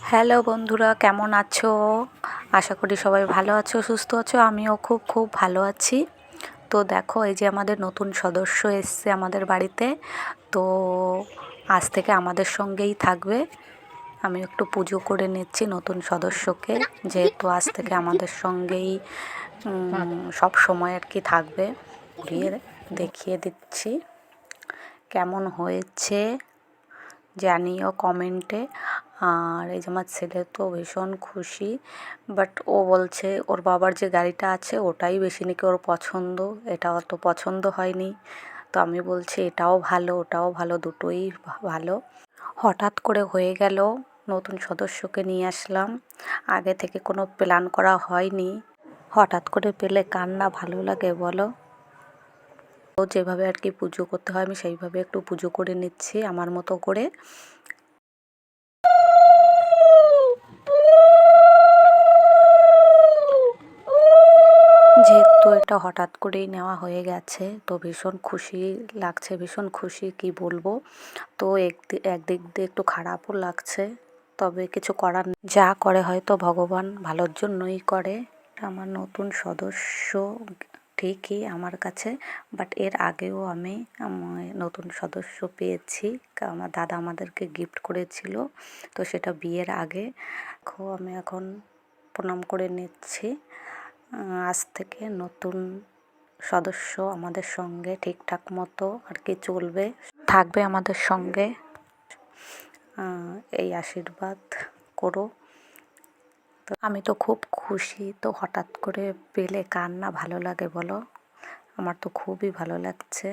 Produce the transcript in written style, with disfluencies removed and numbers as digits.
Hello বন্ধুরা, কেমন আছো? আশা করি সবাই ভালো আছো, সুস্থ আছো। আমিও খুব খুব ভালো আছি। তো দেখো, এই যে আমাদের নতুন সদস্য এসছে আমাদের বাড়িতে। তো আজ থেকে আমাদের সঙ্গেই থাকবে। আমি একটু পুজো করে নিচ্ছি নতুন সদস্যকে, যেহেতু আজ থেকে আমাদের সঙ্গেই সব সময় আর কি থাকবে। ঘুরিয়ে দেখিয়ে দিচ্ছি কেমন হয়েছে, জানিও কমেন্টে। আর এই যে আমার ছেলে তো ভীষণ খুশি, বাট ও বলছে ওর বাবার যে গাড়িটা আছে ওটাই বেশি নাকি ওর পছন্দ, এটা অত পছন্দ হয়নি। তো আমি বলছি এটাও ভালো ওটাও ভালো, দুটোই ভালো। হঠাৎ করে হয়ে গেল, নতুন সদস্যকে নিয়ে আসলাম। আগে থেকে কোনো প্ল্যান করা হয়নি, হঠাৎ করে পেলে কার না ভালো লাগে বলো। তো যেভাবে আর কি পুজো করতে হয় আমি সেইভাবে একটু পুজো করে নিচ্ছি আমার মতো করে। যেহেতু এটা হঠাৎ করেই নেওয়া হয়ে গেছে, তো ভীষণ খুশি লাগছে, ভীষণ খুশি কি বলবো। তো একদিক দিয়ে একটু খারাপও লাগছে, তবে কিছু করার নেই। যা করে হয়তো ভগবান ভালোর জন্যই করে। আমার নতুন সদস্য ঠিকই আমার কাছে, বাট এর আগেও আমি নতুন সদস্য পেয়েছি। আমার দাদা আমাদেরকে গিফট করেছিল, তো সেটা বিয়ের আগে। আমি এখন প্রণাম করে নিচ্ছি। আজ থেকে নতুন সদস্য আমাদের সঙ্গে ঠিকঠাক মতো আর কি চলবে, থাকবে আমাদের সঙ্গে। এই আশীর্বাদ করো। তো আমি তো খুব খুশি, তো হঠাৎ করে পেলে কার না ভালো লাগে বলো। আমার তো খুবই ভালো লাগছে।